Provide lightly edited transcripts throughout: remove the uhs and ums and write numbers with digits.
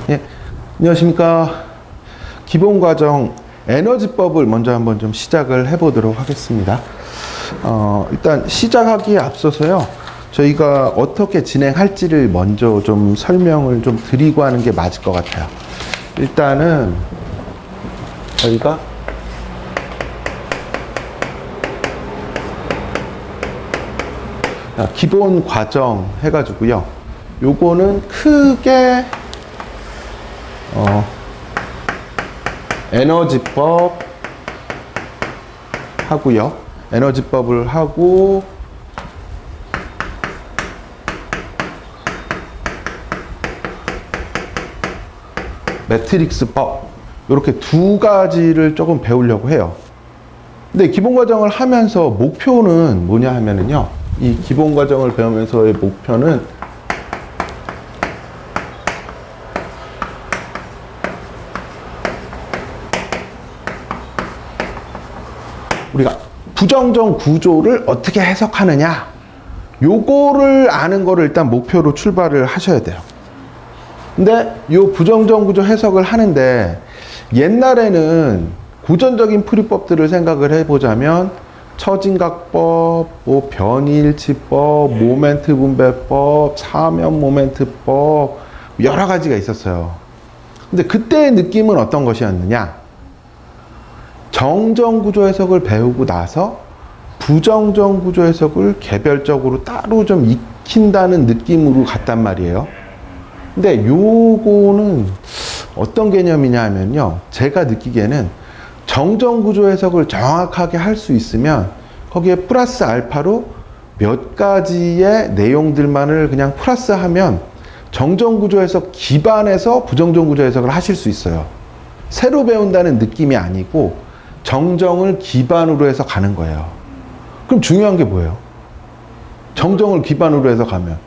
예, 안녕하십니까. 기본과정 에너지법을 먼저 한번 좀 시작을 해보도록 하겠습니다. 일단 시작하기에 앞서서요, 저희가 어떻게 진행할지를 먼저 좀 설명을 좀 드리고 하는 게 맞을 것 같아요. 일단은 저희가 기본 과정 해가지고요, 요거는 크게 에너지법 하고요. 에너지법을 하고 매트릭스법, 이렇게 두 가지를 조금 배우려고 해요. 근데 기본 과정을 하면서 목표는 뭐냐 하면은요, 이 기본 과정을 배우면서의 목표는 우리가 부정정 구조를 어떻게 해석하느냐, 요거를 아는 거를 일단 목표로 출발을 하셔야 돼요. 근데 요 부정정 구조 해석을 하는데, 옛날에는 고전적인 풀이법들을 생각을 해보자면 처진각법, 뭐 변이일치법, 모멘트 분배법, 사면 모멘트법, 여러 가지가 있었어요. 근데 그때의 느낌은 어떤 것이었느냐, 정정 구조 해석을 배우고 나서 부정정 구조 해석을 개별적으로 따로 좀 익힌다는 느낌으로 갔단 말이에요. 근데 요거는 어떤 개념이냐 하면요, 제가 느끼기에는 정정 구조 해석을 정확하게 할 수 있으면 거기에 플러스 알파로 몇 가지의 내용들만을 그냥 플러스하면 정정 구조 해석 기반에서 부정정 구조 해석을 하실 수 있어요. 새로 배운다는 느낌이 아니고 정정을 기반으로 해서 가는 거예요. 그럼 중요한 게 뭐예요? 정정을 기반으로 해서 가면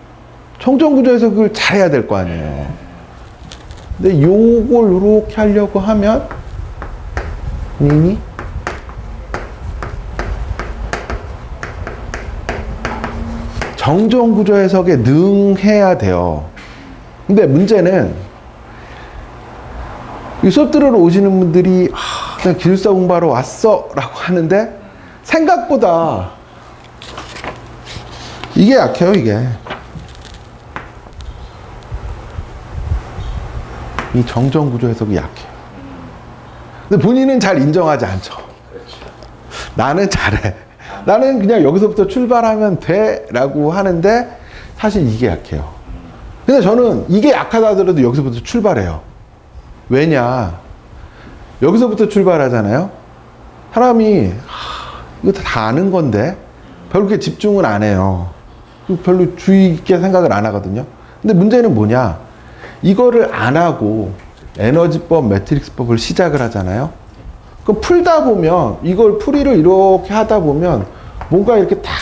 정정 구조 해석을 잘해야 될 거 아니에요. 근데 요걸 이렇게 하려고 하면 본인이 정정 구조 해석에 능해야 돼요. 근데 문제는 이 수업 들으러 오시는 분들이 그냥 기술사 공부하러 왔어 라고 하는데, 생각보다 이게 약해요. 이게 이 정정 구조 해석이 약해요. 근데 본인은 잘 인정하지 않죠. 나는 잘해, 나는 그냥 여기서부터 출발하면 돼 라고 하는데, 사실 이게 약해요. 근데 저는 이게 약하다 하더라도 여기서부터 출발해요. 왜냐, 여기서부터 출발하잖아요. 사람이 이거 다 아는 건데 별로 그렇게 집중을 안 해요. 별로 주의 있게 생각을 안 하거든요. 근데 문제는 뭐냐, 이거를 안 하고 에너지법, 매트릭스법을 시작을 하잖아요. 그럼 풀다 보면, 이걸 풀이를 이렇게 하다 보면 뭔가 이렇게 딱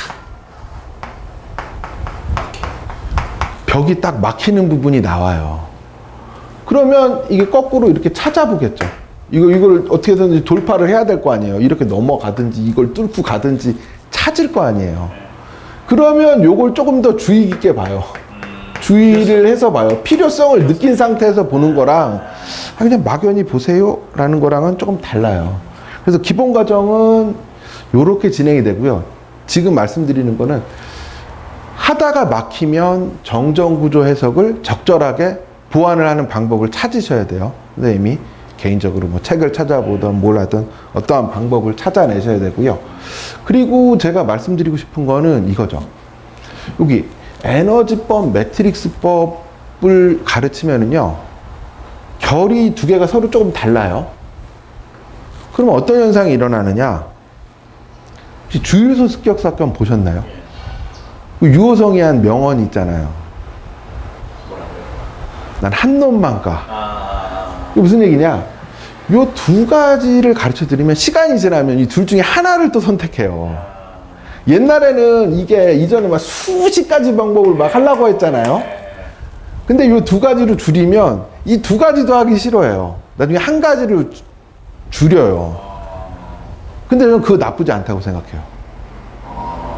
벽이 딱 막히는 부분이 나와요. 그러면 이게 거꾸로 이렇게 찾아보겠죠. 이걸 어떻게 해서든지 돌파를 해야 될 거 아니에요. 이렇게 넘어가든지 이걸 뚫고 가든지 찾을 거 아니에요. 그러면 요걸 조금 더 주의 깊게 봐요. 주의를 해서 봐요. 필요성을 느낀 상태에서 보는 거랑 그냥 막연히 보세요 라는 거랑은 조금 달라요. 그래서 기본 과정은 요렇게 진행이 되고요. 지금 말씀드리는 거는 하다가 막히면 정정 구조 해석을 적절하게 보완을 하는 방법을 찾으셔야 돼요. 선생님이 개인적으로 뭐 책을 찾아보든 뭘 하든 어떠한 방법을 찾아내셔야 되고요. 그리고 제가 말씀드리고 싶은 거는 이거죠. 여기 에너지법, 매트릭스법을 가르치면은요, 결이 두 개가 서로 조금 달라요. 그러면 어떤 현상이 일어나느냐, 혹시 주유소 습격 사건 보셨나요? 유호성이 한 명언이 있잖아요. 난 한 놈만 가. 이게 무슨 얘기냐, 요 두 가지를 가르쳐 드리면 시간이 지나면 이 둘 중에 하나를 또 선택해요. 옛날에는 이게 이전에 막 수십 가지 방법을 막 하려고 했잖아요. 근데 요 두 가지로 줄이면 이 두 가지도 하기 싫어해요. 나중에 한 가지를 줄여요. 근데 저는 그거 나쁘지 않다고 생각해요.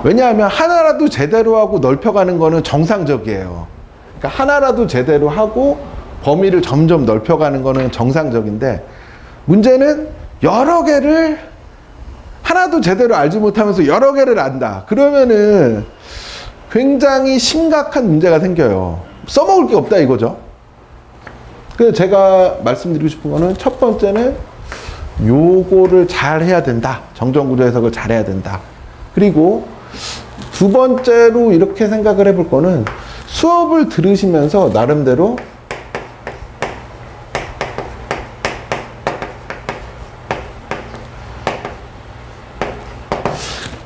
왜냐하면 하나라도 제대로 하고 넓혀가는 거는 정상적이에요. 그러니까 하나라도 제대로 하고 범위를 점점 넓혀가는 거는 정상적인데, 문제는 여러 개를 하나도 제대로 알지 못하면서 여러 개를 안다. 그러면은 굉장히 심각한 문제가 생겨요. 써먹을 게 없다 이거죠. 그래서 제가 말씀드리고 싶은 거는, 첫 번째는 요거를 잘 해야 된다. 정전구조 해석을 잘 해야 된다. 그리고 두 번째로 이렇게 생각을 해볼 거는, 수업을 들으시면서 나름대로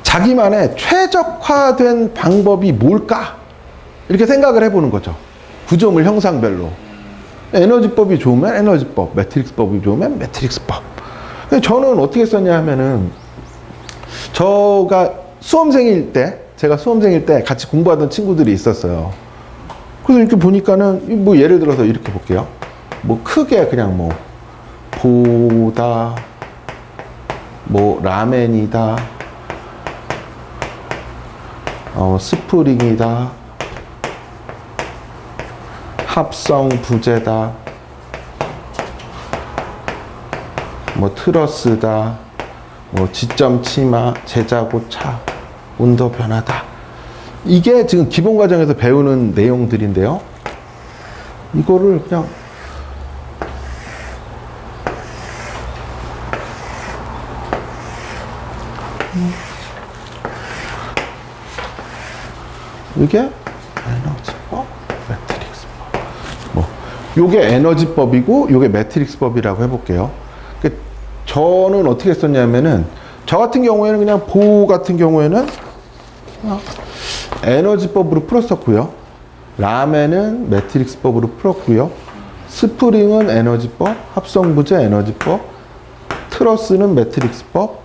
자기만의 최적화된 방법이 뭘까? 이렇게 생각을 해보는 거죠. 구조물 형상별로. 에너지법이 좋으면 에너지법, 매트릭스법이 좋으면 매트릭스법. 저는 어떻게 썼냐 하면은, 제가 수험생일 때 같이 공부하던 친구들이 있었어요. 그래서 이렇게 보니까는, 뭐 예를 들어서 이렇게 볼게요. 뭐 크게 그냥 뭐 보다, 뭐 라멘이다, 스프링이다, 합성 부재다, 뭐 트러스다, 뭐 지점 치마, 제자고차, 온도 변화다. 이게 지금 기본 과정에서 배우는 내용들인데요. 이거를 그냥 이게 에너지법, 매트릭스법. 뭐 요게 에너지법이고 요게 매트릭스법이라고 해볼게요. 저는 어떻게 썼냐면은, 저 같은 경우에는 그냥 보호 같은 경우에는 에너지법으로 풀었었고요. 라멘은 매트릭스법으로 풀었고요. 스프링은 에너지법, 합성부재 에너지법, 트러스는 매트릭스법,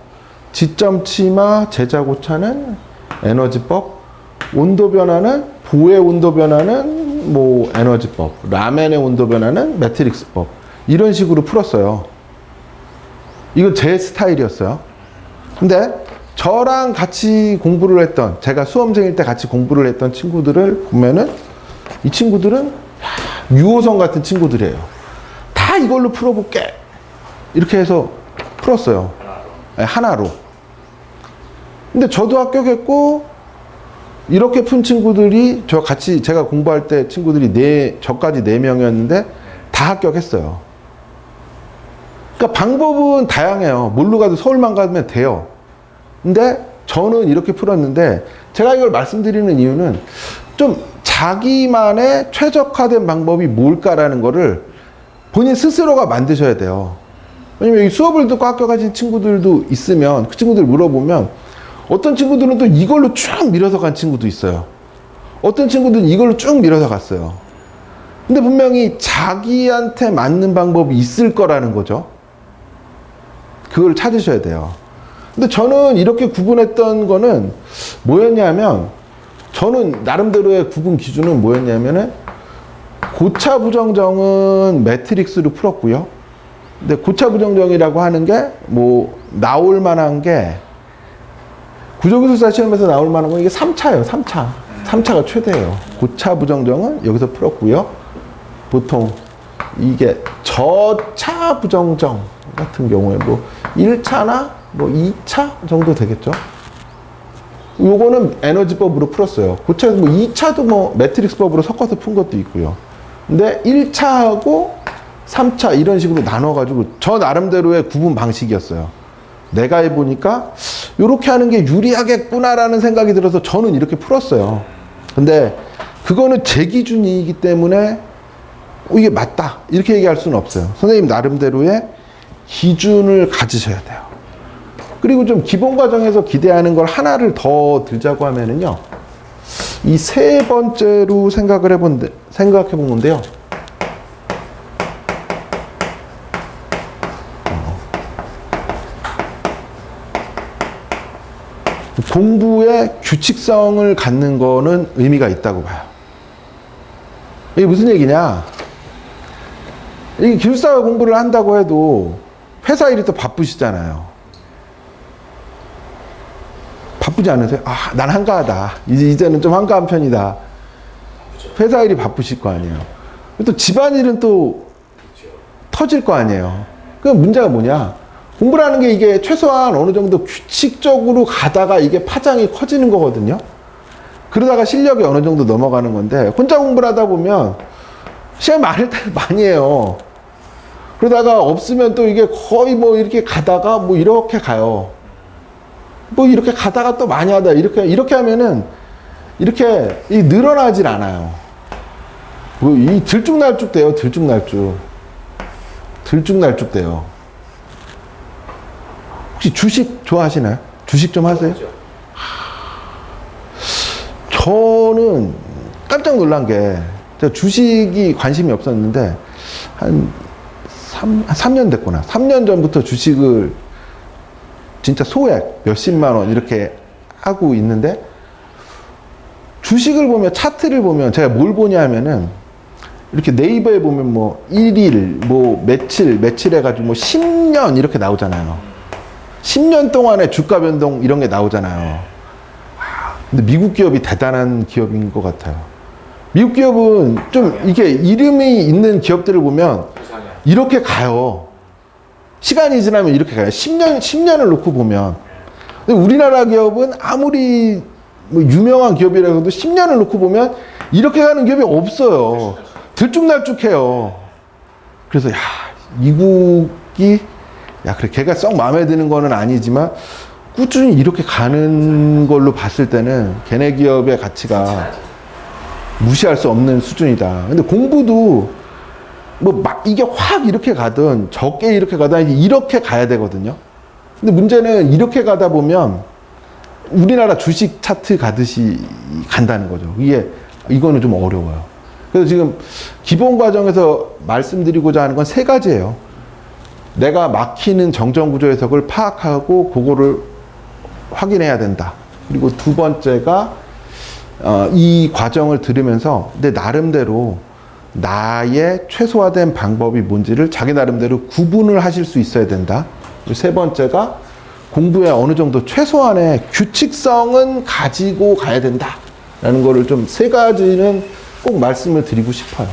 지점 치마, 제자고차는 에너지법, 온도 변화는, 보의 온도 변화는 뭐 에너지법, 라멘의 온도 변화는 매트릭스법. 이런 식으로 풀었어요. 이건 제 스타일이었어요. 근데 저랑 같이 공부를 했던, 제가 수험생일 때 같이 공부를 했던 친구들을 보면은, 이 친구들은 유호성 같은 친구들이에요. 다 이걸로 풀어볼게, 이렇게 해서 풀었어요. 하나로. 근데 저도 합격했고, 이렇게 푼 친구들이, 제가 공부할 때 친구들이 저까지 4명이었는데 다 합격했어요. 그러니까 방법은 다양해요. 뭘로 가도 서울만 가면 돼요. 근데 저는 이렇게 풀었는데, 제가 이걸 말씀드리는 이유는, 좀 자기만의 최적화된 방법이 뭘까라는 거를 본인 스스로가 만드셔야 돼요. 왜냐면 이 수업을 듣고 합격하신 친구들도 있으면, 그 친구들 물어보면, 어떤 친구들은 또 이걸로 쭉 밀어서 간 친구도 있어요. 어떤 친구들은 이걸로 쭉 밀어서 갔어요. 근데 분명히 자기한테 맞는 방법이 있을 거라는 거죠. 그걸 찾으셔야 돼요. 근데 저는 이렇게 구분했던 거는 뭐였냐면, 저는 나름대로의 구분 기준은 뭐였냐면은, 고차 부정정은 매트릭스로 풀었고요. 근데 고차 부정정이라고 하는 게 뭐 나올 만한 게, 구조기술사 시험에서 나올 만한 건 이게 3차예요. 3차가 최대예요. 고차 부정정은 여기서 풀었고요. 보통 이게 저차 부정정 같은 경우에 뭐 1차나 뭐 2차 정도 되겠죠. 요거는 에너지법으로 풀었어요. 고차에서 뭐 2차도 뭐 매트릭스법으로 섞어서 푼 것도 있고요. 근데 1차하고 3차 이런 식으로 나눠가지고 저 나름대로의 구분 방식이었어요. 내가 해보니까 이렇게 하는 게 유리하겠구나라는 생각이 들어서 저는 이렇게 풀었어요. 근데 그거는 제 기준이기 때문에 이게 맞다 이렇게 얘기할 수는 없어요. 선생님 나름대로의 기준을 가지셔야 돼요. 그리고 좀 기본 과정에서 기대하는 걸 하나를 더 들자고 하면은요, 이 세 번째로 생각해 보는데요. 공부의 규칙성을 갖는 거는 의미가 있다고 봐요. 이게 무슨 얘기냐? 이게 기술사 공부를 한다고 해도 회사 일이 또 바쁘시잖아요. 바쁘지 않으세요? 아, 난 한가하다. 이제는 좀 한가한 편이다. 회사 일이 바쁘실 거 아니에요. 또 집안일은 또 터질 거 아니에요. 그 문제가 뭐냐? 공부라는 게 이게 최소한 어느 정도 규칙적으로 가다가 이게 파장이 커지는 거거든요. 그러다가 실력이 어느 정도 넘어가는 건데, 혼자 공부를 하다 보면 시간 많을 때 많이 해요. 그러다가 없으면 또 이게 거의 뭐 이렇게 가다가 뭐 이렇게 가요. 뭐 이렇게 가다가 또 많이 하다 이렇게 하면은 이렇게 늘어나질 않아요. 뭐 이 들쭉날쭉 돼요. 들쭉날쭉 돼요. 혹시 주식 좋아하시나요? 주식 좀 하세요? 저는 깜짝 놀란 게, 제가 주식이 관심이 없었는데 한 3년 됐구나. 3년 전부터 주식을 진짜 소액 몇십만 원 이렇게 하고 있는데, 주식을 보면, 차트를 보면 제가 뭘 보냐 하면은, 이렇게 네이버에 보면 뭐 1일, 뭐 며칠 해가지고 뭐 10년 이렇게 나오잖아요. 10년 동안의 주가 변동 이런 게 나오잖아요. 근데 미국 기업이 대단한 기업인 것 같아요. 미국 기업은 좀 이게 이름이 있는 기업들을 보면 이렇게 가요. 시간이 지나면 이렇게 가요. 10년을 놓고 보면. 근데 우리나라 기업은 아무리 뭐 유명한 기업이라고 해도 10년을 놓고 보면 이렇게 가는 기업이 없어요. 들쭉날쭉해요. 그래서, 야, 미국이, 야, 그래, 걔가 썩 마음에 드는 거는 아니지만, 꾸준히 이렇게 가는 걸로 봤을 때는 걔네 기업의 가치가 무시할 수 없는 수준이다. 근데 공부도 뭐 막 이게 확 이렇게 가든 적게 이렇게 가든 이렇게 가야 되거든요. 근데 문제는 이렇게 가다 보면 우리나라 주식 차트 가듯이 간다는 거죠. 이거는 좀 어려워요. 그래서 지금 기본 과정에서 말씀드리고자 하는 건 세 가지예요. 내가 막히는 정정구조 해석을 파악하고 그거를 확인해야 된다. 그리고 두 번째가 이 과정을 들으면서 내 나름대로 나의 최소화된 방법이 뭔지를 자기 나름대로 구분을 하실 수 있어야 된다. 그리고 세 번째가 공부에 어느 정도 최소한의 규칙성은 가지고 가야 된다. 라는 거를 좀 세 가지는 꼭 말씀을 드리고 싶어요.